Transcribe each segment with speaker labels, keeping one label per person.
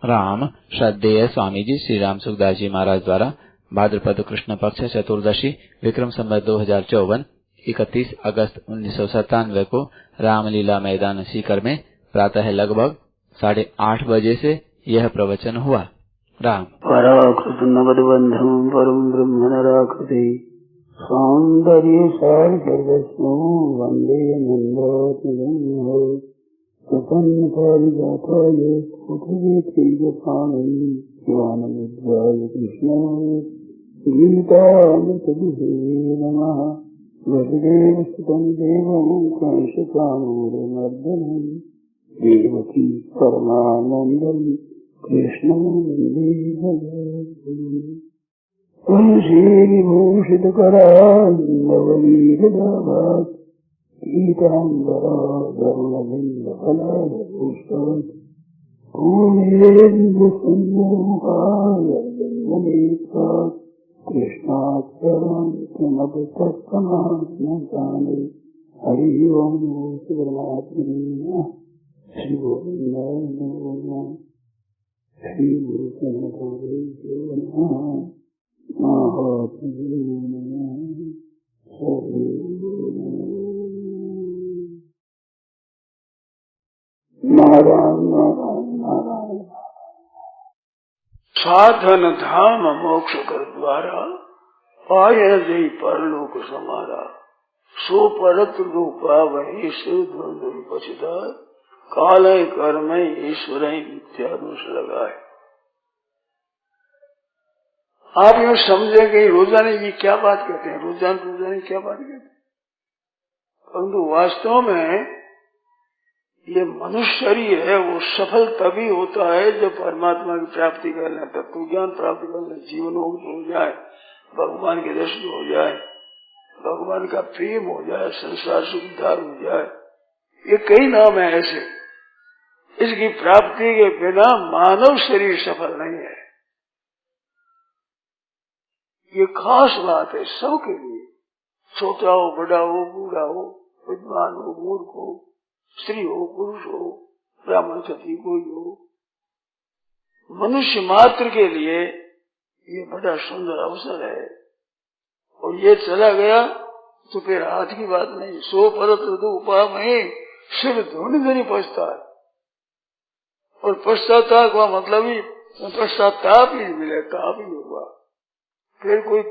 Speaker 1: राम श्रद्धेय स्वामी जी श्री राम सुखदास जी महाराज द्वारा भाद्रपद कृष्ण पक्ष चतुर्दशी विक्रम संवत 2054 31 अगस्त 1997 को रामलीला मैदान सीकर में प्रातः लगभग 8:30 बजे से यह प्रवचन हुआ। राम
Speaker 2: पराकृत नवद्बंधं परम ब्रह्म नराकृति सौंदर्य सार सर्वस्व वंदे नंदात्मजं प्रसन्न पारिजाताय पृथ्वी तेजपाणि शिवानमुद्राय कृष्णाय गीतामृतदुहे नमः। वसुदेवसुतं देवं कंसचाणूरमर्दनं देवकी परमानन्दं कृष्णं वन्दे जगद्गुरुं। तुलसीविभूषितकरान्नवनीरदाभात् पीताम्बराधरुणबिम्बफलाधपुष्पात् पूर्णेन्दुसुन्दरमुखायर्दन्ननेत्रात् कृष्णात् परं किमपि तत्समात्मसाने। हरिः ओम् श्रीपरमात्मने नमः। श्री गोविन्दाय नमः। श्री गुरु शरणदेवाय नमः। महात्मने नमः। नारायण नारायण नारायण। साधन धाम मोक्ष कर द्वारा पाय जय परलोक समारा। सो परत रूपा वही सुध पछिदाय कालय कर्म ईश्वर विद्यानुष लगाए। आप यूँ समझेंगे रोजाना ये क्या बात कहते हैं, रोजाना क्या बात कहते हैं, परंतु वास्तव में ये मनुष्य शरीर है वो सफल तभी होता है जब परमात्मा की प्राप्ति कर ले, तत्व ज्ञान प्राप्ति कर ले, जीवन हो जाए, भगवान के दर्शन हो जाए, भगवान का प्रेम हो जाए, संसार से उद्धार हो जाए। ये कई नाम है ऐसे। इसकी प्राप्ति के बिना मानव शरीर सफल नहीं है। ये खास बात है सबके लिए, छोटा हो, बड़ा हो, बूढ़ा हो, विद्वान हो, मूर्ख हो, स्त्री हो, पुरुष हो, ब्राह्मण क्षत्रिय कोई हो, मनुष्य मात्र के लिए ये बड़ा सुंदर अवसर है। और ये चला गया तो फिर हाथ की बात नहीं। सो परत उपा में सिर धुन धनी पछता है। और पश्चाताप का मतलब ही पश्चाताप ही मिले, ताप ही होगा, फिर कोई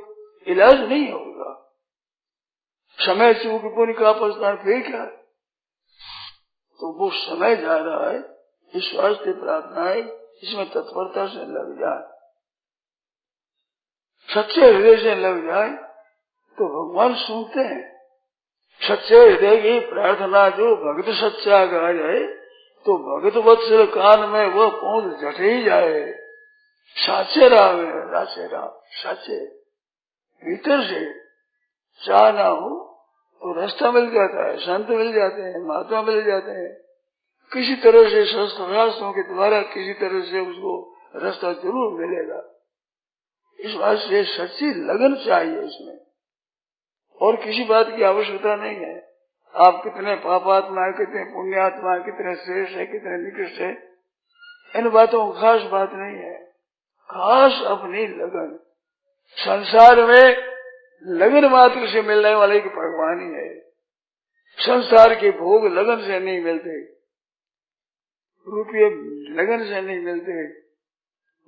Speaker 2: इलाज नहीं होगा। समय चूक पुण्य का पछताना फिर क्या है। तो वो समय जा रहा है, इस वास्ते प्रार्थना है इसमें तत्परता से लग जाए, सच्चे हृदय से लग जाए तो भगवान सुनते हैं। सच्चे हृदय की प्रार्थना जो भक्त सच्चा गा जाए तो भगत वत्सल कान में वो पहुंच झट ही जाए। साचे राम है, राचे राम, साचे भीतर से चाह ना हो तो रास्ता मिल जाता है, संत मिल जाते हैं, महात्मा मिल जाते हैं। किसी तरह से शास्त्रों के द्वारा किसी तरह से उसको रास्ता जरूर मिलेगा। इस बात से सच्ची लगन चाहिए इसमें, और किसी बात की आवश्यकता नहीं है। आप कितने पापात्मा है, कितने पुण्यात्मा है, कितने श्रेष्ठ है, कितने निकृष्ट है, इन बातों को खास बात नहीं है। खास अपनी लगन। संसार में लगन मात्र से मिलने वाले की भगवान ही है। संसार के भोग लगन से नहीं मिलते, रुपये लगन से नहीं मिलते,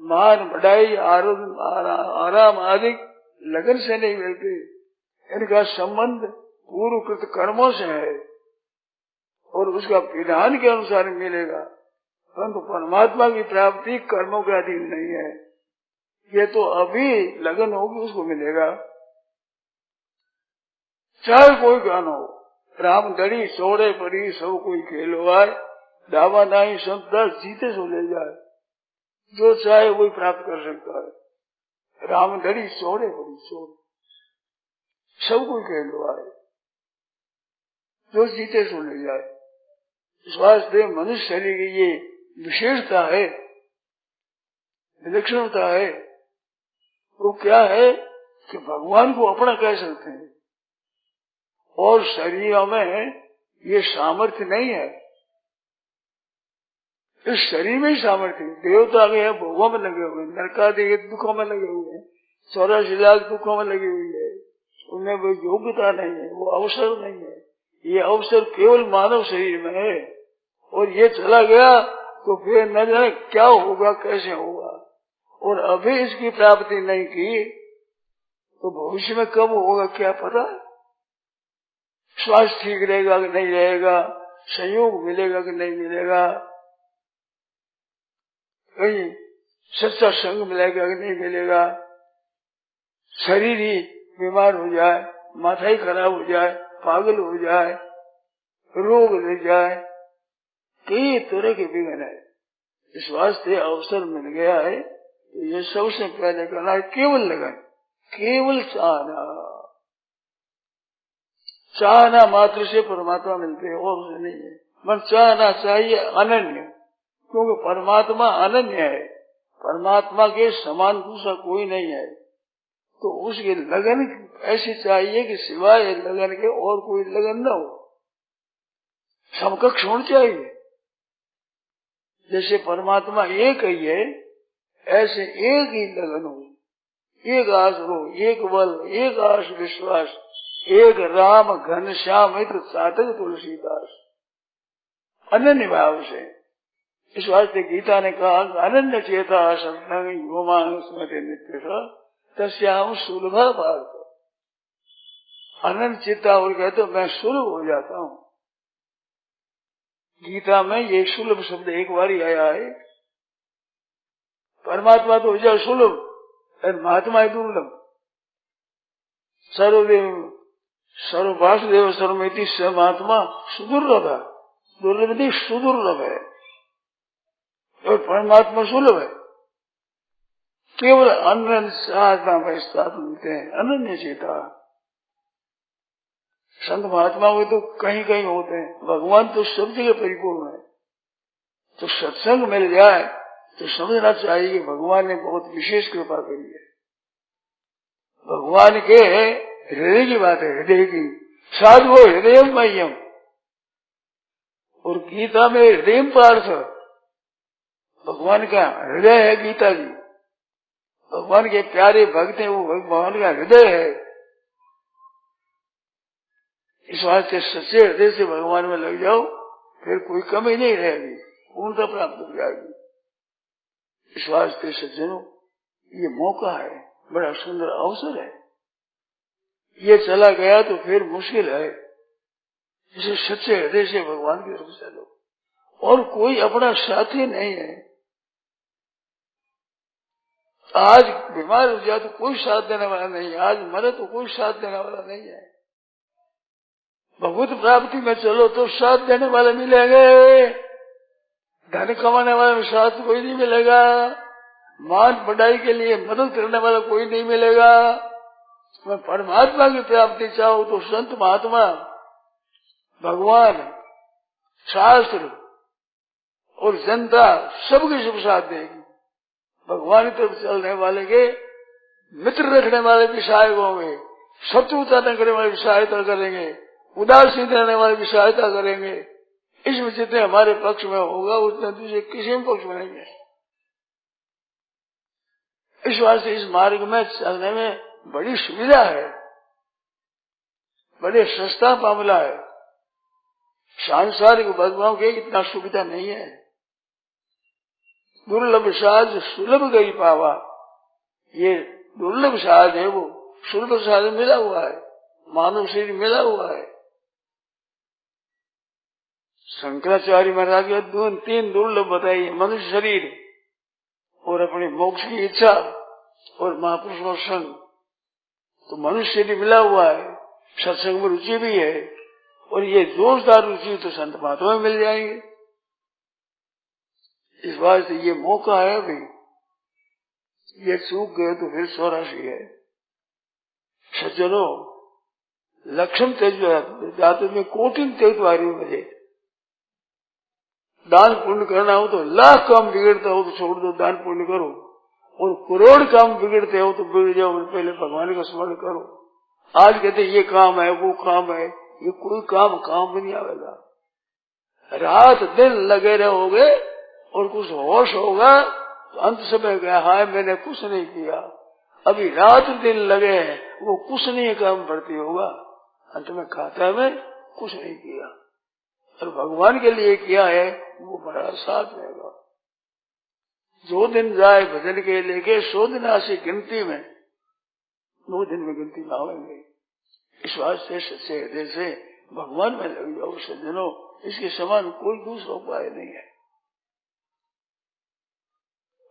Speaker 2: मान बढ़ाई आराम आदि लगन से नहीं मिलते। इनका संबंध पूर्वकृत कर्मों से है और उसका विधान के अनुसार मिलेगा। परंतु परमात्मा की प्राप्ति कर्मों के अधीन नहीं है। ये तो अभी लगन होगी उसको मिलेगा। चाहे कोई गाना हो, राम दड़ी सोड़े पड़ी सब कोई खेलो आए, दावा नहीं संतदास जीते सो ले जाए। जो चाहे वही प्राप्त कर सकता है। राम दड़ी सोड़े पड़ी सोड़, सब कोई खेलो आए, जो जीते सो ले जाए। इस वास्ते मनुष्य शरीर की ये विशेषता है, विलक्षणता है। वो क्या है कि भगवान को अपना कह सकते हैं और शरीरों में ये सामर्थ्य नहीं है। इस शरीर में ही सामर्थ्य। देवता गए भोगों में लगे हुए, नरकादि दुखों में लगे हुए, 84 लाख दुखों में लगी हुई है, उनमें वो योग्यता नहीं है, वो अवसर नहीं है। ये अवसर केवल मानव शरीर में है, और ये चला गया तो फिर न जाने क्या होगा, कैसे होगा। और अभी इसकी प्राप्ति नहीं की तो भविष्य में कब होगा क्या पता। स्वास्थ्य ठीक रहेगा कि नहीं रहेगा, संयोग मिलेगा कि नहीं मिलेगा, कहीं सच्चा संग मिलेगा कि नहीं मिलेगा, शरीर ही बीमार हो जाए, माथा ही खराब हो जाए, पागल हो जाए, रोग लग जाए, कई तरह के विघ्न है। इस वास्ते अवसर मिल गया है तो ये सबसे पहले करना है केवल लगन, केवल चाहना। चाहना मात्र से परमात्मा मिलते हैं, और से नहीं है। मन चाहना चाहिए अनन्य, क्योंकि परमात्मा अनन्य है, परमात्मा के समान दूसरा कोई नहीं है। तो उसकी लगन ऐसी चाहिए कि सिवाय लगन के और कोई लगन न हो, समकक्ष होनी चाहिए। जैसे परमात्मा एक ही है, ऐसे एक ही लगन हो, एक आस हो, एक बल, एक आस विश्वास, एक राम घन श्याम मित्र साधक तुलसीदास, अनन्य भाव से। इस वास्ते गीता ने कहा अनन्य चेता संतंग योमांग स्मृति नित्य तस्याम सुलभ पार्थ। अनन्य चित्ता और कहते तो मैं सुलभ हो जाता हूँ। गीता में ये सुलभ शब्द एक बार ही आया है। परमात्मा तो हो जाए सुलभ और महात्मा है दुर्लभ। सर्वदेव सर्ववासुदेव सर्वमिति स महात्मा सुदुर्लभ है, दुर्लभ नहीं सुदुर्लभ है, और परमात्मा सुलभ है। केवल अनन्य साधना में साथ मिलते हैं, अनन्य चेता। संत महात्मा में तो कहीं कहीं होते हैं, भगवान तो सब जगह परिपूर्ण है। तो सत्संग मिल जाए तो समझना चाहिए कि भगवान ने बहुत विशेष कृपा करी है। भगवान के हृदय की बात है, हृदय की। साधु हृदय मह्यम, और गीता में हृदय पार्थ, भगवान का हृदय है गीता जी। भगवान के प्यारे भक्त हैं, वो भगवान का हृदय है। इस वास्ते सच्चे हृदय से भगवान में लग जाओ, फिर कोई कमी नहीं रहेगी, पूर्णता प्राप्त हो जाएगी। इस वास्ते सज्जनों, ये मौका है, बड़ा सुंदर अवसर है। ये चला गया तो फिर मुश्किल है। इसे सच्चे हृदय से भगवान की तरफ चलो, और कोई अपना साथी नहीं है। आज बीमार हो जाए तो कोई साथ देने वाला नहीं है, आज मरे तो कोई साथ देने वाला नहीं है। भगवत प्राप्ति में चलो तो साथ देने वाले मिलेंगे, धन कमाने वाले साथ कोई नहीं मिलेगा, मान बढ़ाई के लिए मदद करने वाला कोई नहीं मिलेगा। मैं परमात्मा की प्राप्ति चाहूं तो संत महात्मा, भगवान, शास्त्र और जनता सबके सब साथ देगी। भगवान की तरफ चलने वाले के मित्र रखने वाले भी सहायक होंगे, शत्रुता न करने वाले भी सहायता करेंगे, उदासीन रहने वाले भी सहायता करेंगे। इसमें जितने हमारे पक्ष में होगा उतने दूसरे किसी पक्ष में नहीं है। इस वास्ते इस मार्ग में चलने में बड़ी सुविधा है, बड़े सस्ता मामला है। सांसारिक भगवान के इतना सुविधा नहीं है। दुर्लभ साध सुलभ गई पावा, ये दुर्लभ साध है, वो सुलभ साध मिला हुआ है, मानव शरीर मिला हुआ है। शंकराचार्य महाराज के तीन दुर्लभ बताइए, मनुष्य शरीर और अपने मोक्ष की इच्छा और महापुरुषों संग। तो मनुष्य शरीर मिला हुआ है, सत्संग में रुचि भी है, और ये जोरदार रुचि तो संत महात्मा में मिल जाएंगे। इस बात से ये मौका है अभी, ये चूक गए तो फिर 84 है। सज्जनों, लक्ष्म तेज जाते में कोटिन तेज वारी बजे। दान पुण्य करना हो तो लाख काम बिगड़ता हो तो छोड़ दो, दान पुण्य करो, और करोड़ काम बिगड़ते हो तो बिगड़ जाओ, पहले भगवान का स्मरण करो। आज कहते ये काम है, वो काम है, ये कोई काम भी नहीं आवेगा। रात दिन लगे रहोगे और कुछ होश होगा तो अंत समय गया, हाय मैंने कुछ नहीं किया, अभी रात दिन लगे वो कुछ नहीं काम भर्ती होगा, अंत में खाता में कुछ नहीं किया और भगवान के लिए किया है वो बड़ा साथ रहेगा। जो दिन जाए भजन के लेके 100 दिन ऐसी गिनती में 2 दिन में गिनती ना होंगे। इस वास्ते सच्चे हृदय से भगवान में लग जाओ सज्जनों, इसके समान कोई दूसरा उपाय नहीं है।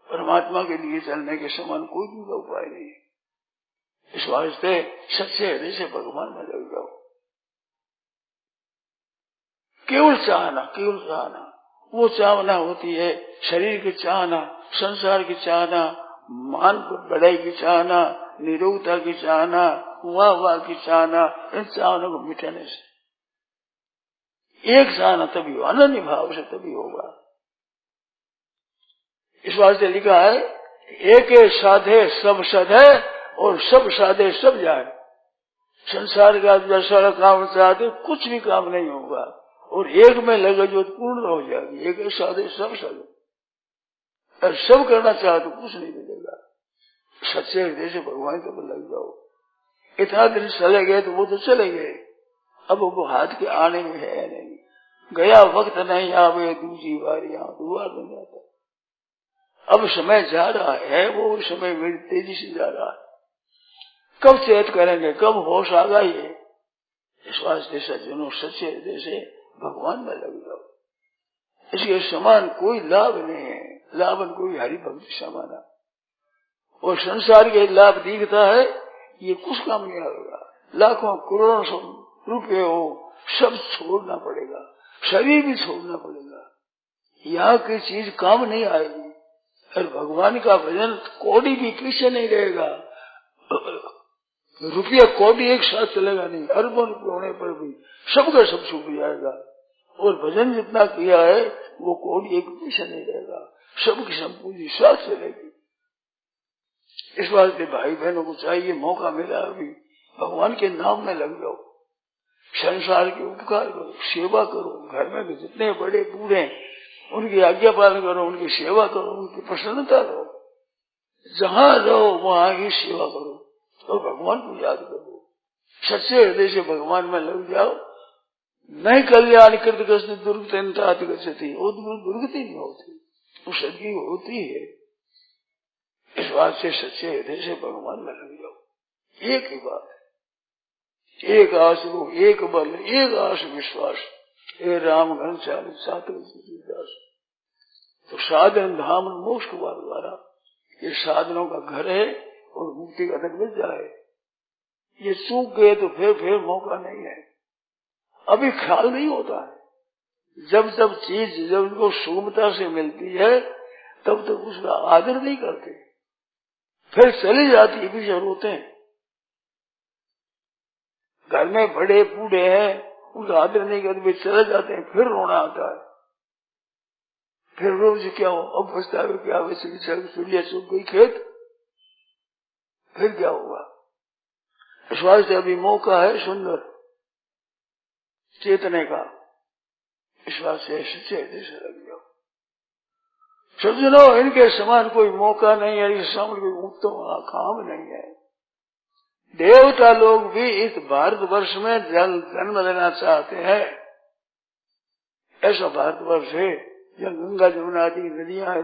Speaker 2: परमात्मा के लिए चलने के समान कोई दूसरा उपाय नहीं है। इस वास्ते सच्चे हृदय से भगवान में लग जाओ। केवल चाहना वो चाहना होती है, शरीर की चाहना, संसार की चाहना, मान बढ़ाई की चाहना, निरोगता की चाहना, वाह की चाहना, इन चाहनों को मिटाने से एक चाहना तभी होगा, अनन्य भाव से तभी होगा। इस वास्ते लिखा है एक साधे सब सद है और सब साधे सब जाए। संसार का सारा काम चाहते कुछ भी काम नहीं होगा और एक में लगे जो पूर्ण हो जाएगी। एक साधे सब सद, और सब करना चाहे तो कुछ नहीं मिलेगा। सच्चे हृदय से भगवान को लग जाओ। इतना दिन चले गए तो वो तो चले गए, अब वो हाथ के आने में है नहीं। गया वक्त नहीं आवे दूसरी बार, यहाँ दोबारा नहीं आता। अब समय जा रहा है, वो समय मेरी तेजी से जा रहा है। कब चेत करेंगे, कब होश आ गई है। इस वास्ते सज्जनों सच्चे हृदय से भगवान में लग जाओ। इसके समान कोई लाभ नहीं है, लाभन कोई हरि भक्ति समाना। और संसार के लाभ दिखता है, ये कुछ काम नहीं आएगा। लाखों करोड़ों रुपए हो, सब छोड़ना पड़ेगा, शरीर भी छोड़ना पड़ेगा। यहाँ की चीज काम नहीं आएगी। और भगवान का भजन कोड़ी भी पीछे नहीं रहेगा। रुपया कोड़ी एक साथ चलेगा नहीं, अरबों रुपये होने पर भी सबका सब छूट जाएगा। और भजन जितना किया है वो कोड़ी एक पीछे नहीं रहेगा, सबकी सब पूंजी साथ चलेगी। इस वास्ते भाई बहनों को चाहिए, मौका मिला अभी भगवान के नाम में लग जाओ। संसार के उपकार करो, सेवा करो। घर में भी जितने बड़े बूढ़े उनकी आज्ञा पालन करो, उनकी सेवा करो, उनकी प्रसन्नता लो। जहां रहो वहां की सेवा करो और भगवान को याद करो। सच्चे हृदय से भगवान में लग जाओ। नहीं कल्याण कृत दुर्गति गति, वो दुर्गति नहीं होती, वो सदगी होती है। इस बात से सच्चे हृदय से भगवान में लग जाओ। एक ही बात है, एक आस रो, एक बल, एक आस विश्वास। हे राम घन चालीस दास। तो साधन धाम मोक्ष द्वारा ये साधनों का घर है और मुक्ति का तक मिल जाए। ये चूक गए तो फिर मौका नहीं है। अभी ख्याल नहीं होता है। जब जब चीज जब उनको सुगमता से मिलती है तब तक उसका आदर नहीं करते, फिर चली जाती है, पीछे रोते हैं। घर में बड़े बूढ़े हैं, उनका आदर नहीं करते, वे चले जाते हैं, फिर रोना आता है। फिर रोज क्या हो, अब पछतावे क्या, चिड़िया चुग गई खेत, फिर क्या होगा। इस वास्ते अभी मौका है सुंदर चेतने का। इस वास्ते सच्चे हृदय से लग जाओ। सज्जनों इनके समान कोई मौका नहीं है, इस समान कोई उत्तम काम नहीं है। देवता लोग भी इस भारतवर्ष में जन्म लेना चाहते हैं। ऐसा भारतवर्ष है जहाँ गंगा जमुना आदि नदियां हैं,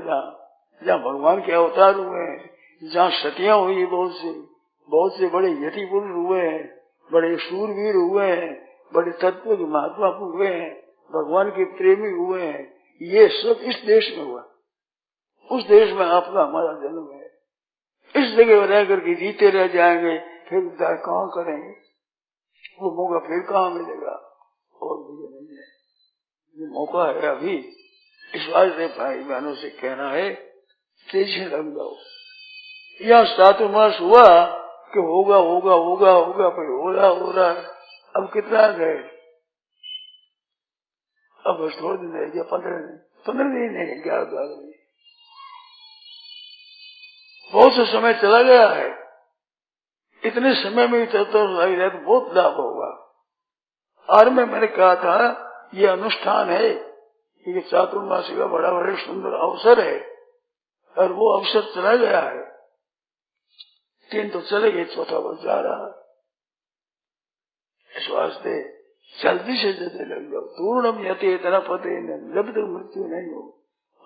Speaker 2: जहाँ भगवान के अवतार हुए हैं, जहाँ सतियां हुई बहुत से बड़े यति पुरुष हुए हैं, बड़े शूरवीर हुए हैं, बड़े तत्व के महात्मा हुए हैं, भगवान के प्रेमी हुए हैं। ये सब इस देश में हुआ। उस देश में आपका हमारा जन्म है। इस जगह रह करके जीते रह जाएंगे, फिर कहाँ करेंगे, वो मौका फिर कहाँ मिलेगा। और मुझे नहीं है, ये मौका है अभी। इस वास्ते भाई बहनों से कहना है तेजी लग जाओ। यह 7 मास हुआ कि होगा होगा होगा होगा, फिर हो रहा है। अब कितना गए, अब बस थोड़े दिन रह गया, 15 दिन नहीं, 11 दिन, बहुत से समय चला गया है। इतने समय में चलता रहे तो बहुत लाभ होगा। और मैंने कहा था ये अनुष्ठान है, ये चातुर्मासी का बड़ा बड़ा सुंदर अवसर है और वो अवसर चला गया है। 3 तो चले गए, चौथा वर्ष जा रहा है। इस वास्ते जल्दी से जल्दी लग जाओ। पूर्णम यते इतना पते जब तक मृत्यु नहीं हो,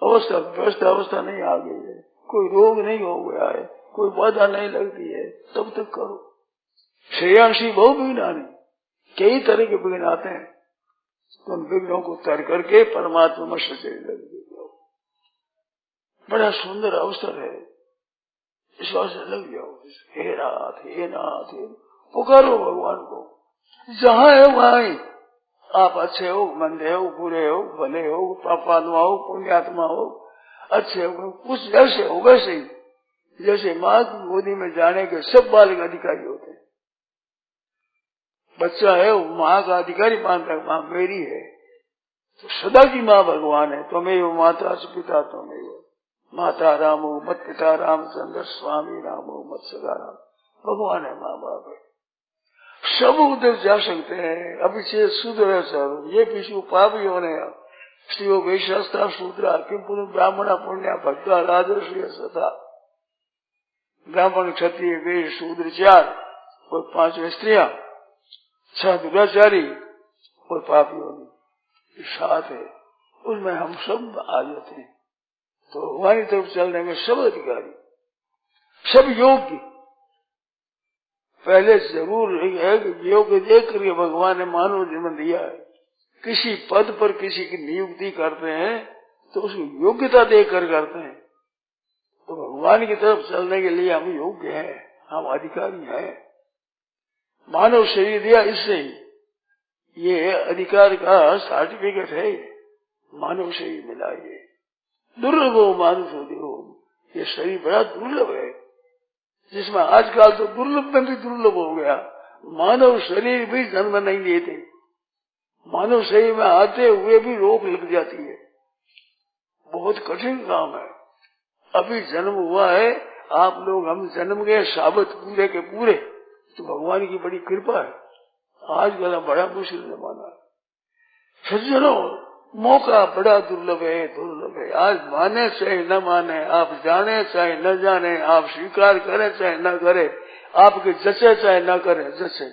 Speaker 2: अवस्था व्यवस्था अवस्था नहीं आ गई है, कोई रोग नहीं हो गया है, कोई बाधा नहीं लगती है, तब तक करो। श्रेयांशी बहु विघ्न आने, कई तरह के विघ्न आते हैं, तो उन विघ्नों को तर करके परमात्मा में सचेत लग जाओ। बड़ा सुंदर अवसर है, इस वास्ते लग जाओ। हे नाथ हे नाथ, पुकारो भगवान को। जहाँ है वहाँ ही, आप अच्छे हो मंदे हो बुरे हो भले हो पापात्मा हो पुण्यात्मा हो, अच्छे हो कुछ जैसे हो वैसे ही। जैसे माँ की गोदी में जाने के सब बालक अधिकारी होते हैं। बच्चा है वो माँ का अधिकारी मानता है, माँ मेरी है, तो सदा की माँ भगवान है। त्वमेव माता च पिता त्वमेव, माता रामो मत पिता रामचंद्र स्वामी रामो मत सदा राम। भगवान है, माँ बाप है, सब उधर जा सकते हैं। अभिषेक शूद्र सब ये पिछू पापी होने स्त्रियों वैश्यस्था शूद्रा किम पुनः ब्राह्मण पुण्य भक्ता राजर्षि सथा। ब्राह्मण क्षत्रिय वैश्य शूद्र 4 और 5 स्त्रियां, 6 दुराचारी और पापी होने 7 है। उसमें हम सब आ जाते हैं। तो हमारी तरफ चलने में सब अधिकारी, सब योग्य। पहले जरूर है कि योग देख करके भगवान ने मानव जन्म दिया है। किसी पद पर किसी की नियुक्ति करते हैं तो उसकी योग्यता देकर करते हैं। तो भगवान की तरफ चलने के लिए हम योग्य हैं, हम अधिकारी हैं। मानव शरीर दिया इससे ही, ये अधिकार का सर्टिफिकेट है। मानव शरीर मिला, ये दुर्लभ हो मानुष हो, ये शरीर बड़ा दुर्लभ है, जिसमें आजकल तो दुर्लभ में भी दुर्लभ हो गया। मानव शरीर भी जन्म नहीं देते, मानव शरीर में आते हुए भी रोक लग जाती है। बहुत कठिन काम है। अभी जन्म हुआ है, आप लोग हम जन्म गए साबित पूरे के पूरे, तो भगवान की बड़ी कृपा है। आजकल बड़ा मुश्किल जमाना है। सज्जनों, मौका बड़ा दुर्लभ है, दुर्लभ है। आज माने चाहे न माने, आप जाने चाहे न जाने, आप स्वीकार करें चाहे न करें, आपके जचे चाहे न करें जचे,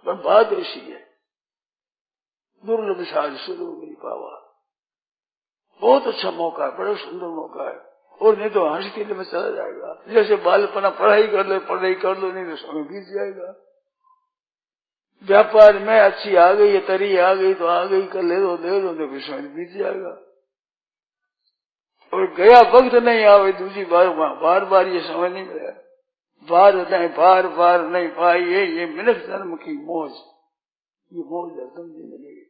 Speaker 2: पर बात ऐसी है। दुर्लभ साज शुरू मिल पावा, बहुत अच्छा मौका है, बड़ा सुंदर मौका है। और नहीं तो हंस के लिए में चला जाएगा। जैसे बालपना पढ़ाई कर लो, नहीं तो समय बीत जाएगा। व्यापार में अच्छी आ गई, तरी आ गई तो आ गई, कर ले दो तो विषय बीत जाएगा। और गया वक्त नहीं आवे दूसरी बार बार ये समझ नहीं मिला। बार नहीं पाई ये मिनट जन्म की मौज, ये मौज एकदम नहीं मिलेगी।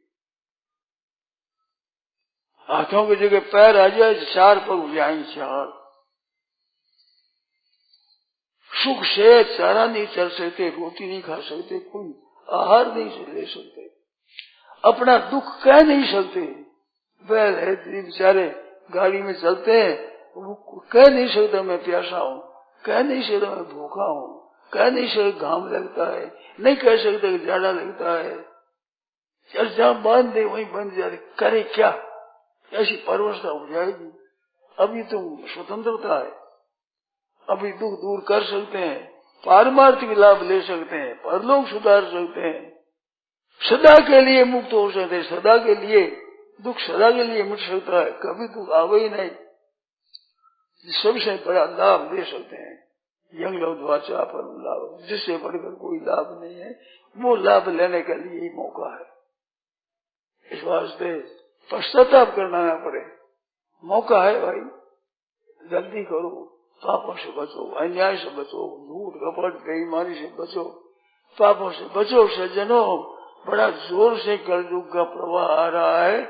Speaker 2: हाथों की जगह पैर आ जाए, 4 पग हो जाएंगे, 4 सुख से चारा नहीं चल सकते, रोटी नहीं खा सकते, कोई आहार नहीं ले सकते, अपना दुख कह नहीं सकते। बैल है बेचारे गाड़ी में चलते हैं, वो कह नहीं सकता मैं प्यासा हूँ, कह नहीं सकता मैं भूखा हूँ, कह नहीं सकता घाम लगता है, नहीं कह सकता कि जाड़ा लगता है। चल जहाँ बांध दे वहीं बंध जाते, करे क्या? ऐसी परवस्था हो जाएगी। अभी तो स्वतंत्रता है, अभी दुख दूर कर सकते हैं, पारमार्थिक लाभ ले सकते हैं, परलोक सुधार सकते हैं, सदा के लिए मुक्त हो सकते हैं, सदा के लिए दुख सदा के लिए मिट सकता है, कभी दुख आवे ही नहीं। सबसे बड़ा लाभ ले सकते हैं। यंग लब्ध्वा पर लाभ, जिससे बढ़कर कोई लाभ नहीं है, वो लाभ लेने के लिए ही मौका है। इस वास्ते पश्चाताप करना ना पड़े, मौका है भाई, जल्दी करो, पापों से बचो, अन्याय से बचो, झूठ कपट बेईमानी से बचो, पापों से बचो। सज्जनों, बड़ा जोर से कलयुग का प्रवाह आ रहा है।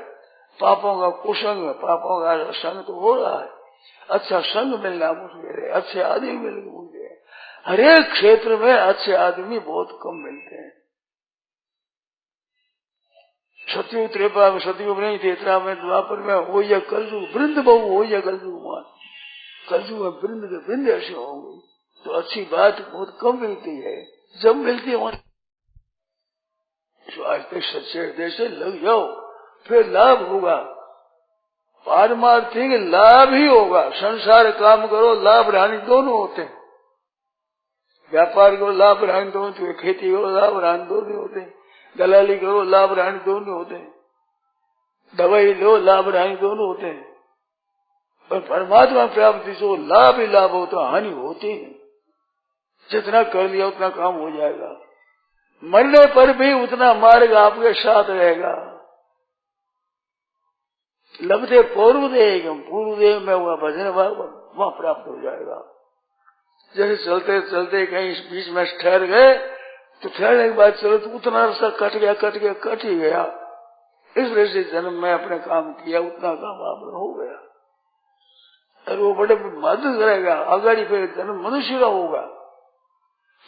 Speaker 2: पापों का कुसंग, पापों का संग तो हो रहा है, अच्छा संग मिलना मुश्किल है, अच्छे आदमी मिलना मुश्किल है। हर एक क्षेत्र में अच्छे आदमी बहुत कम मिलते हैं। सतयुग त्रेपा में, सतयुग नहीं त्रेता में, द्वापर में हो या कलयुग, वृंद बहु हो या कलयुग, कलयुग में वृंद के वृंद ऐसे होंगे, तो अच्छी बात बहुत कम मिलती है। जब मिलती है वहां आज तक सच्चे हृदय से लग जाओ, फिर लाभ होगा। पारमार्थिक लाभ ही होगा। संसार काम करो, लाभ हानि दोनों होते हैं। व्यापार करो, लाभ हानि दोनों होते हैं। खेती करो, लाभ हानि दोनों होते हैं। दलाली करो, लाभ हानि दोनों होते हैं। दवाई लो, लाभ हानि दोनों होते हैं। पर परमात्मा प्राप्ति से लाभ ही लाभ हो, तो हानि होती नहीं। जितना कर लिया उतना काम हो जाएगा। मरने पर भी उतना मार्ग आपके साथ रहेगा। लभते पूर्वदेह, पूर्वदेह में हुआ भजन वहां प्राप्त हो जाएगा। जैसे चलते चलते कहीं बीच में ठहर गए, तो ठहरने के बाद चलो तो उतना रास्ता कट ही गया। इस वजह से जन्म में अपने काम किया, उतना काम आप हो गया। और वो बड़े मदद करेगा। आगाड़ी फिर जन्म मनुष्य का होगा।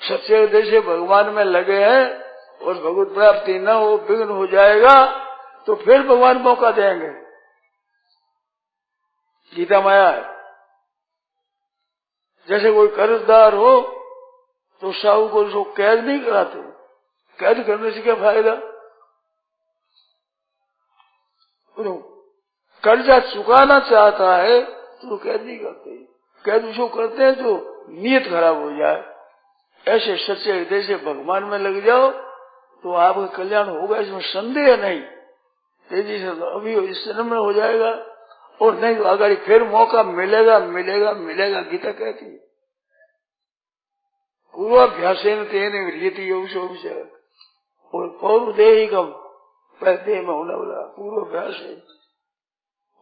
Speaker 2: सच्चे हृदय से भगवान में लगे हैं और भगवत प्राप्ति न हो, विघ्न हो जाएगा, तो फिर भगवान मौका देंगे। गीता माया है। जैसे कोई कर्जदार हो तो साहू को उसको कैद नहीं कराते। कैद करने से क्या फायदा? कर्जा चुकाना चाहता है तो कैद नहीं करते। कैद उसको करते हैं जो नीयत खराब हो जाए। ऐसे सच्चे हृदय से भगवान में लग जाओ तो आपका कल्याण होगा, इसमें संदेह नहीं। तेजी से अभी इस जन्म में हो जाएगा, और नहीं तो आगे फिर मौका मिलेगा। गीता कहती है पूर्वाभ्यासेन तेन ह्रियति योगशोभिष, और पौर्वदेहिकम देह में होने वाला पूर्वाभ्यास है,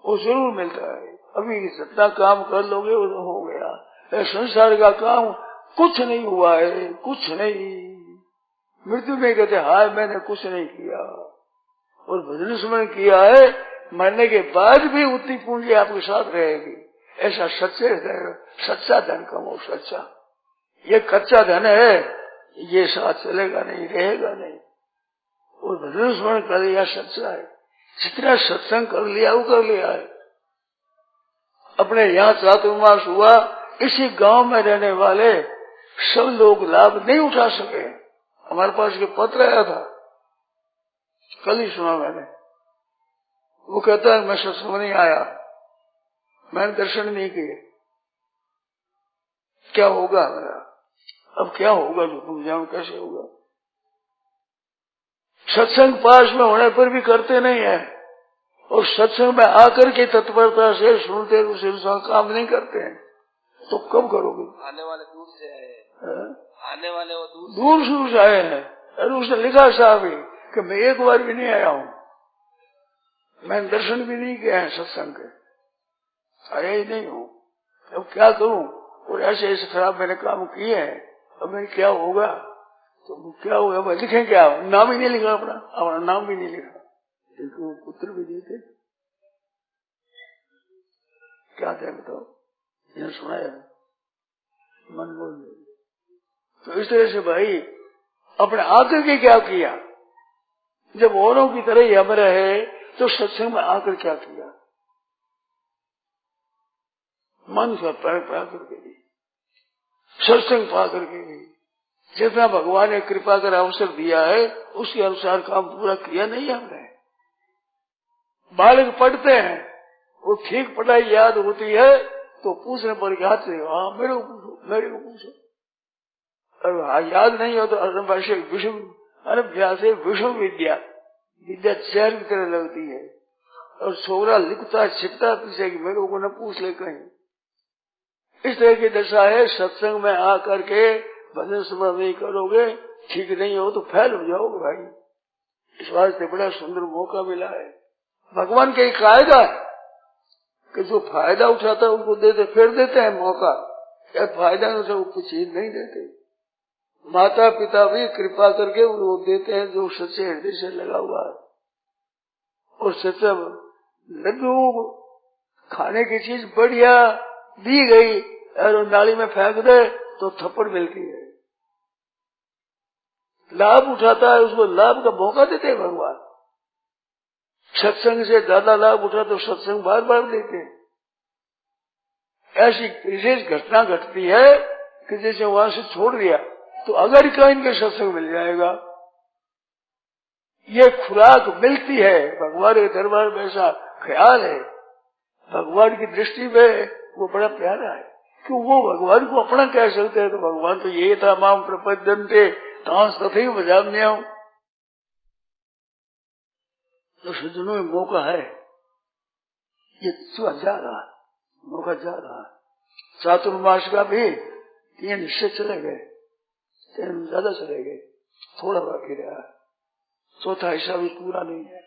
Speaker 2: वो जरूर मिलता है। अभी जितना काम कर लोगे वो तो हो गया। संसार का काम कुछ नहीं हुआ है, कुछ नहीं। मृत्यु में कहते हाय मैंने कुछ नहीं किया, और भजन स्मरण किया है, मरने के बाद भी उतनी पूंजी आपके साथ रहेगी। ऐसा सच्चा धन कमाओ। सच्चा, ये कच्चा धन है, ये साथ चलेगा नहीं, रहेगा नहीं। और भजन स्मरण कर लिया सच्चा है। जितना सत्संग कर लिया वो कर लिया है। अपने यहाँ चातुर्मास हुआ, इसी गांव में रहने वाले सब लोग लाभ नहीं उठा सके। हमारे पास ये पत्र आया था, कल ही सुना मैंने। वो कहता है मैं सत्संग नहीं आया, मैंने दर्शन नहीं किए। क्या होगा मेरा? अब क्या होगा जो तुम जानो, कैसे होगा? सत्संग पास में होने पर भी करते नहीं है, और सत्संग में आकर के तत्परता से सुनते उस इंसान काम नहीं करते हैं, तो कब करोगे?
Speaker 3: आने वाले दूर से आए हैं। आने वाले वो
Speaker 2: दूर से आए हैं। अरे उसने लिखा साहब कि मैं एक बार भी नहीं आया हूँ, मैंने दर्शन भी नहीं किया है सत्संग के, आया ही नहीं हूँ। अब क्या करूँ? और ऐसे ऐसे खराब मैंने काम किए हैं, अब मेरे क्या होगा? तो क्या होगा? मैं लिखे क्या? नाम ही नहीं लिखा, अपना नाम भी नहीं लिखा। देखो पुत्र भी नहीं थे, क्या थे बताओ? यह सुनाया मन बोल। तो इस तरह से भाई अपने आकर के क्या किया? जब औरों की तरह ही हम रहे तो सत्संग में आकर क्या किया? मन का पैर पाकर के भी, सत्संग पाकर के भी, जितना भगवान ने कृपा कर अवसर दिया है उसके अनुसार काम पूरा किया नहीं हमने। बालक पढ़ते हैं, वो ठीक पढ़ाई याद होती है तो पूछने पर याद से हाँ मेरे को पूछो। और याद नहीं हो तो अनभ्यास विषम विद्या जहर की तरह लगती है, और छोरा लिखता छिपता पीछे कि मेरे को न पूछ ले कहीं। इस तरह की दशा है। सत्संग में आकर के भजन स्मरण नहीं करोगे, ठीक नहीं हो तो फेल हो जाओगे भाई। इस वास्ते बड़ा सुंदर मौका मिला है। भगवान का एक कायदा है कि जो फायदा उठाता है उनको देते, फिर देते हैं मौका। या फायदा नहीं उठाता कुछ चीज नहीं देते। माता पिता भी कृपा करके उनको देते हैं जो सच्चे हृदय से लगा हुआ है। और सच्चा लड्डू खाने की चीज बढ़िया दी गई और नाली में फेंक दे तो थप्पड़ मिलती है। लाभ उठाता है उसको लाभ का मौका देते हैं भगवान। सत्संग से ज्यादा लाभ उठा तो सत्संग बार बार देते हैं। ऐसी विशेष घटना घटती है कि जैसे वहां से छोड़ दिया तो अगर का इनके सत्संग मिल जाएगा। ये खुराक मिलती है, भगवान के दरबार में ऐसा ख्याल है भगवान की दृष्टि में वो बड़ा प्यारा है, कि वो भगवान को अपना कह सकते हैं। तो भगवान तो ये था, माम प्रपद्यन्ते तांस तथैव भजाम्यहम्। तो सज्जनों में मौका है, ये जा रहा है, मौका जा रहा है। चातुर्मास का भी 3 हिस्से चले गए, 3 ज्यादा चले गए, थोड़ा बाकी रहा, चौथा हिस्सा भी पूरा नहीं है।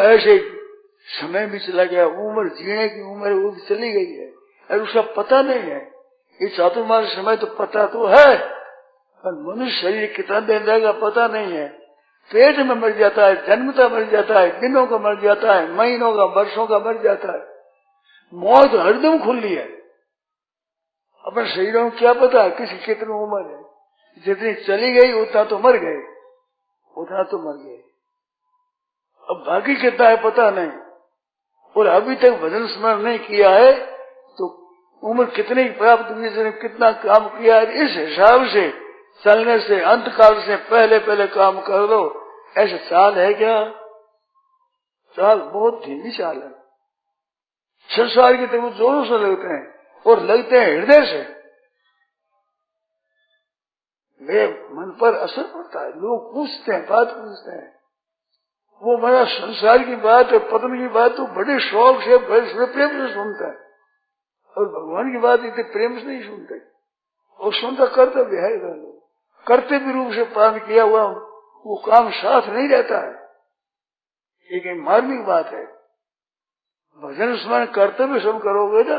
Speaker 2: ऐसे समय भी चला गया, उम्र जीने की उम्र वो भी चली गई है, और उसका पता नहीं है। ये चातुर्मास समय तो पता तो है, पर मनुष्य शरीर कितना दिन रहेगा पता नहीं है। पेट में मर जाता है, जन्मता मर जाता है, दिनों का मर जाता है, महीनों का, वर्षों का मर जाता है। मौत हरदम खुली है। अपने शरीरों को क्या पता है किसी कितनी उम्र है, जितनी चली गई उतना तो मर गए, उतना तो मर गए। अब बाकी कितना है पता नहीं, और अभी तक भजन स्मरण नहीं किया है तो उम्र कितनी प्राप्त हुई, जिसने कितना काम किया है, इस हिसाब से चलने से अंत काल से पहले पहले काम कर लो। ऐसे चाल है क्या? चाल बहुत धीमी चाल है। संसार की तरफ जोरों से लगते हैं, और लगते हैं हृदय से। मेरे मन पर असर पड़ता है, लोग पूछते हैं, बात पूछते हैं, वो मेरा संसार की बात है, पत्नी की बात तो बड़े शौक से, बड़े प्रेम से सुनता है, और भगवान की बात इतने प्रेम से नहीं सुनते। और सुनता कर्तव्य है, कर्तव्य रूप से पालन किया हुआ वो काम साथ नहीं रहता है। एक मार्मिक बात है, भजन स्मरण कर्तव्य सब करोगे ना,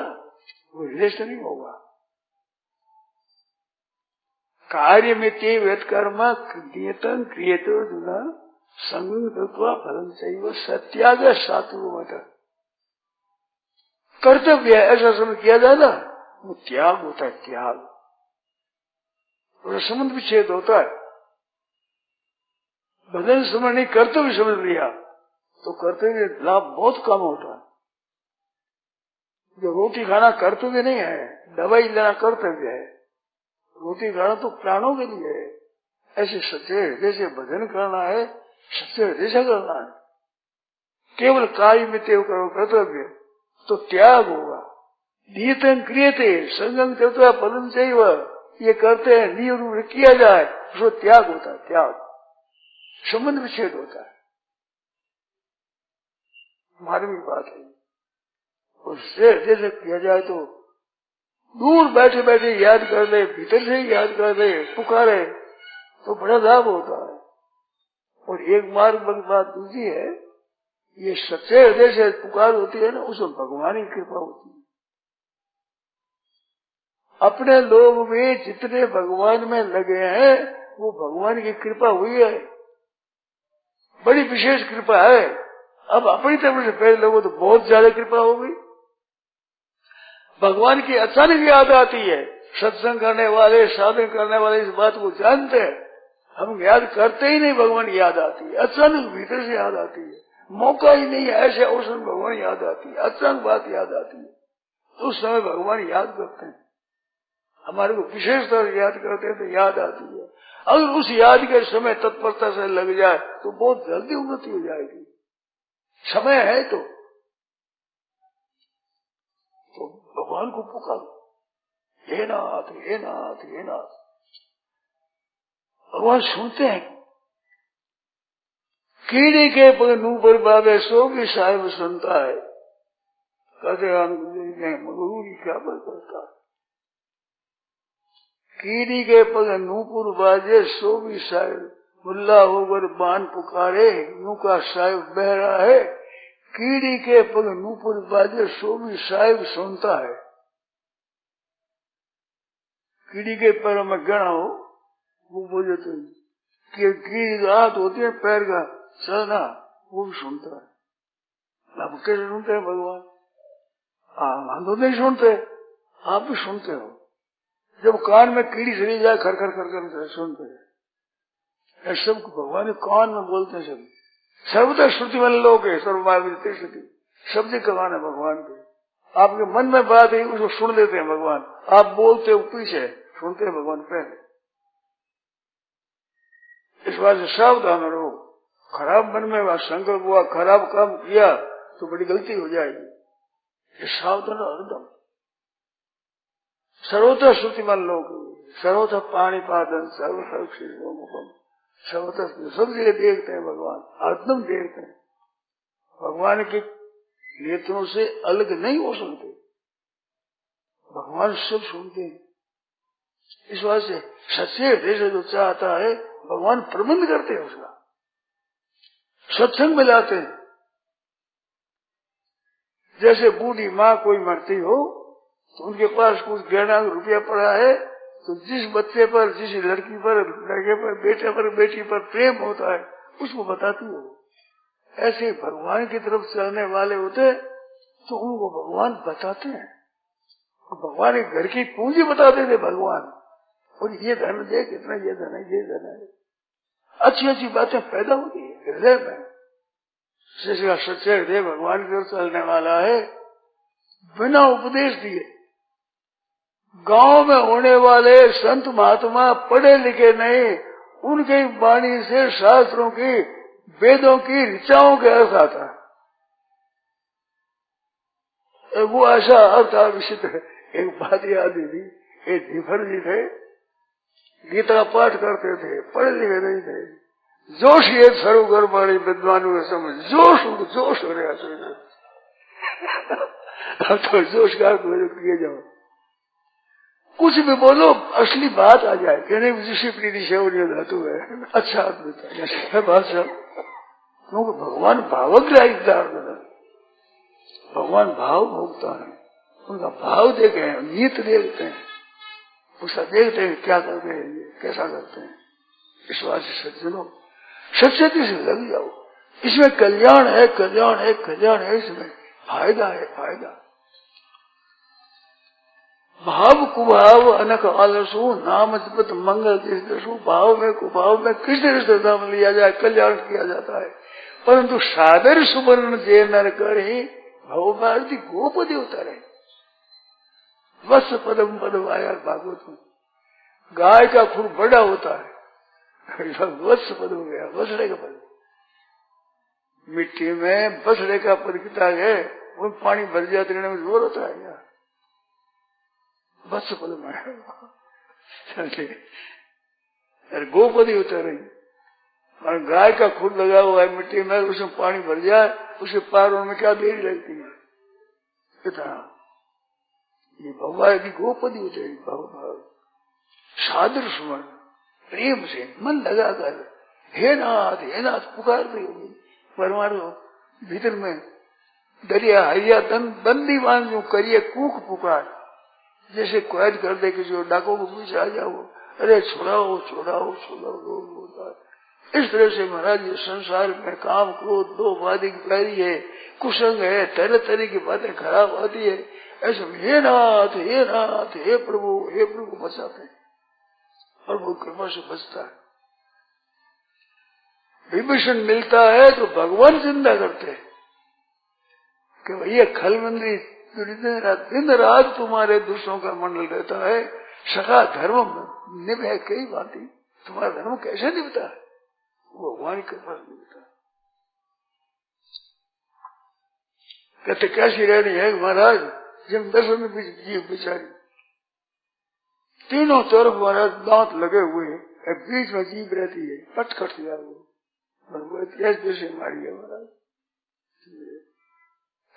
Speaker 2: वो हृदय से नहीं होगा। कार्य में ते वेद कर्म क्रियतन क्रियतो जुना संग तत्वा फलम चाहिए सत्याग सात्वत। कर्तव्य ऐसा समय किया जाए ना, वो त्याग होता है, त्याग। और संबंध विच्छेद होता है। भजन स्मरण नहीं कर्तव्य समझ लिया तो कर्तव्य लाभ बहुत कम होता है। जो रोटी खाना कर्तव्य नहीं है, दवाई लेना कर्तव्य है। रोटी खाना तो प्राणों के लिए है। ऐसे सच्चे हृदय से भजन करना है, सच्चे हृदय से करना है। केवल कार्य में तेव करो कर्तव्य तो त्याग होगा। नियतन क्रियते संगम त्यक्त्वा फलम चैव, ये करते हैं नियम रूप से किया जाए, उसको त्याग होता है, त्याग। संबंध विच्छेद होता है, मार्मिक बात है। उससे जैसे किया जाए तो दूर बैठे बैठे याद कर ले, भीतर से याद कर ले, पुकारे तो बड़ा लाभ होता है। और एक मार्ग बात दूसरी है, ये सच्चे हृदय से पुकार होती है ना, उसमें भगवान की कृपा होती है। अपने लोग में जितने भगवान में लगे हैं वो भगवान की कृपा हुई है, बड़ी विशेष कृपा है। अब अपनी तरफ से पहले लोगों तो बहुत ज्यादा कृपा हो गई। भगवान की अचानक याद आती है। सत्संग करने वाले, साधन करने वाले इस बात को जानते हैं। हम याद करते ही नहीं, भगवान की याद आती है, अचानक भीतर से याद आती है। मौका ही नहीं है, ऐसे अवसर में भगवान याद आती है, अचानक बात याद आती है, तो उस समय भगवान याद करते हैं, हमारे को विशेष तौर से याद करते हैं तो याद आती है। अगर उस याद के समय तत्परता से लग जाए तो बहुत जल्दी उन्नति हो जाएगी। समय है तो भगवान को पुकारो, हे नाथ हे नाथ हे नाथ। भगवान सुनते हैं। कीड़े के पग नू पर बाबे सो भी साहिब सुनता है। कहते गुरु की क्या पर करता है। कीड़ी के पग नूपुर बाजे सो भी साहिब, मुल्ला होकर बान पुकारे नू का साहिब बह रहा है। कीड़ी के पग नूपुर बाजे सो भी साहिब सुनता है। कीड़ी के पैरों में गणा हो वो बोले तो कीड़ी का हाथ होती है पैर का चलना, वो भी सुनता है। अब कैसे सुनते हैं भगवान? हम तो नहीं सुनते, आप भी सुनते हो। जब कान में कीड़ी चली जाए खर खर खर कर सुनते हैं। सब भगवान कान में बोलते हैं। सब सर्वदा श्रुति वाले लोग है, सर्वमावित श्रुति शब्द कमान है भगवान के। आपके मन में बात है उसको सुन लेते हैं भगवान। आप बोलते हो पीछे, सुनते हैं भगवान पहले। इस बात से सावधान रहो। खराब मन में संकल्प हुआ, खराब काम किया तो बड़ी गलती हो जाएगी। ये सावधान हरदम सर्वथा श्रुतिमान लोग, सर्वथा पाणिपादन, सर्वथा मुखम, सर्वथा सब जगह देखते हैं भगवान, हरदम देखते हैं। भगवान के नेत्रों से अलग नहीं हो सकते, भगवान सब सुनते हैं। इस बात से सच्चे हृदय से जो चाहता है भगवान प्रबंध करते हैं, उसका सत्संग में लाते हैं। जैसे बूढ़ी माँ कोई मरती हो तो उनके पास कुछ गहना रुपया पड़ा है, तो जिस बच्चे पर, जिस लड़की पर, लड़के पर, बेटे पर, बेटी पर प्रेम होता है उसको बताती हो। ऐसे भगवान की तरफ चलने वाले होते तो उनको भगवान बताते हैं। भगवान एक घर की पूंजी बताते थे भगवान, और ये धन दे, कितना ये धन है, ये धन है। अच्छी अच्छी बातें पैदा होती है हृदय में। सच्चे हृदय भगवान की ओर चलने वाला है, बिना उपदेश दिए। गांव में होने वाले संत महात्मा पढ़े लिखे नहीं, उनकी वाणी से शास्त्रों की, वेदों की ऋचाओं के अर्थ आता है। वो ऐसा अर्थ विचित्र है। एक बात याद थी, एक धीफर जी थे, गीता पाठ करते थे, पढ़े लिखे नहीं थे। जोश ये सर्वगर वाणी विद्वानों के समझ, जोश हो रहा है। अब तो जोश का किए जाओ, कुछ भी बोलो, असली बात आ जाए। कहने जिसी प्रीति सेवनीय धातु है, अच्छा है बात सब। क्योंकि भगवान भावग्राहिकदार, भगवान भाव भोगता है, उनका भाव देखे हैं, नीत देखते हैं, उसका देखते हैं क्या करते हैं, ये कैसा करते हैं। इस बात से सज्जनों सच्चाई से लग जाओ, इसमें कल्याण है, कल्याण है, कल्याण है, इसमें फायदा है, फायदा। भाव कुभाव अनक आलसु नाम जपत मंगल दशु। भाव में कुभाव में किस तरह से नाम लिया जाए, कल्याण किया जाता है। परंतु सादर सुवर्ण जे नर कर ही भव भारती गोपति उतरे। वत्स पदम पदम आया भागवत में, गाय का खुर बड़ा होता है, वत्स पद हो गया, बछड़े का पद। मिट्टी में बछड़े का पद कितना है, वो पानी भर जाते रहने में जोर होता है यार, वत्स पद में गोपति उतर रही। और गाय का खुर लगा हुआ है मिट्टी में, उसमें पानी भर जाए, उसके पैरों में क्या देरी लगती है कितना। ये भगवान की गोपति उतरी, भगवान सादर सुमन प्रेम से मन लगाकर हे नाथ पुकार रही होगी। परमाणु भीतर में दरिया हरिया बंदी बांध जो करिए कूक पुकार, जैसे कैद कर दे किसी डाकों को पीछे आ जाओ, अरे छोड़ाओ छोड़ाओ छोड़ाओ रोज बोलता है। इस तरह से महाराज ये संसार में काम क्रोध दो वादी की पैरी है, कुसंग है, तरह तरह की बातें खराब आती है। ऐसे हे नाथ हे प्रभु बचाते हैं, और वो कृपा से बचता है। विभीषण मिलता है तो भगवान चिंता करते हैं कि भैया खलमंदी दिन रात तुम्हारे दुष्टों का मंडल रहता है, सखा धर्म निभे कई बाती, तुम्हारा धर्म कैसे निभता है, वो भगवान के पास निभता है। कहते कैसी रहनी है महाराज, जब दर्शन में जीव बेचारी, तीनों तरफ महाराज दांत लगे हुए हैं, बीच में जीव रहती है, कट गया वो जैसे मारी है महाराज।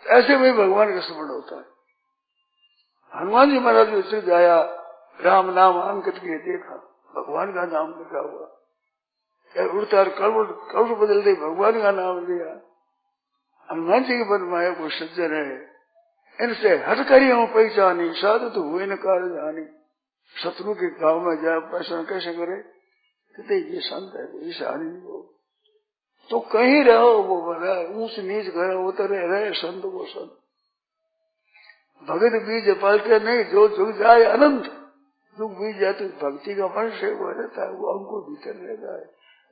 Speaker 2: ऐसे में भगवान का स्मरण होता है। हनुमान जी महाराज ने सिद्ध आया, राम नाम अंकित किए, देखा भगवान का नाम लिखा हुआ, उड़ता कल बदल दे, भगवान का नाम लिया। हनुमान जी के मन में कोई सज्जन है, इनसे हट करी हूँ पहचानी, साधु तो हुए न कार्य जानी। शत्रु के गांव में जाए पहचान कैसे करे, कहते ये संत है, इसे हानि नहीं हो। तो कहीं रहो वो बना, ऊंच नीच घर उतरे रहे संत वो संत। भगत बीज पलटे नहीं, जो झुक जाए अनंत, झुक बीज जाए तो भक्ति का वंश है, वो रहता है, वो अंकुर भीतर रहता है।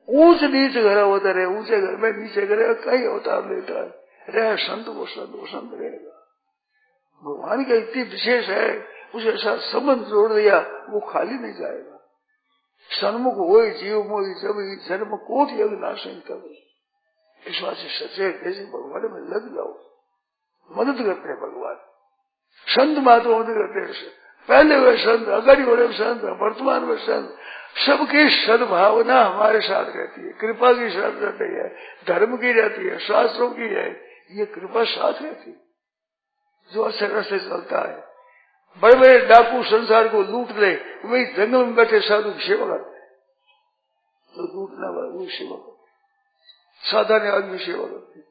Speaker 2: ऊंच नीच घर उतरे, ऊंचे घर में नीचे घर कहीं अवतार लेता है, रहे संत वो संत रहेगा। भगवान का इतनी विशेष है, उसे ऐसा संबंध जोड़ दिया, वो खाली नहीं जाएगा। सन्मुख हो जीव मोहि जब जन्म कोटि अविनाशी कर। इस बात से सच्चे जैसे भगवान में लग जाओ, मदद करते हैं भगवान। संत महात्मा मदद करते हैं। पहले वे संत, अगाड़ी वाले संत, वर्तमान में संत, सबकी सद्भावना हमारे साथ रहती है। कृपा की साथ रहती है, धर्म की रहती है, शास्त्रों की है, ये कृपा साथ रहती है। जो अच्छे रास्ते चलता है, बड़े बड़े डाकू संसार को लूट ले, वही जंगल में बैठे साधु की सेवा करते हैं। जो लूटने वाले वो सेवा करते, साधारण आदमी सेवा करते।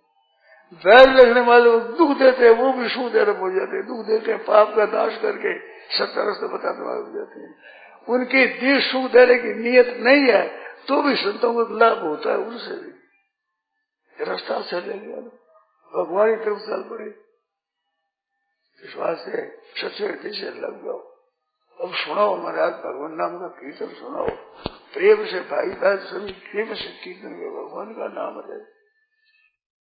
Speaker 2: वैर रखने वाले दुख देते हैं, वो भी सुख देने हो जाते हैं। दुख देते हैं, पाप का नाश करके सत्य रास्ते बताने वाले हो जाते हैं। उनकी दी सुख देने की नीयत नहीं है तो भी संतों को लाभ होता है। उनसे भी रास्ता चलेगा, भगवान की तरफ चल पड़े। विश्वास से सच्चे हृदय से लग जाओ। अब सुनाओ महाराज, भगवान नाम का कीर्तन सुनाओ। प्रेम से भाई बहन सभी प्रेम से कीर्तन करो, भगवान का नाम है।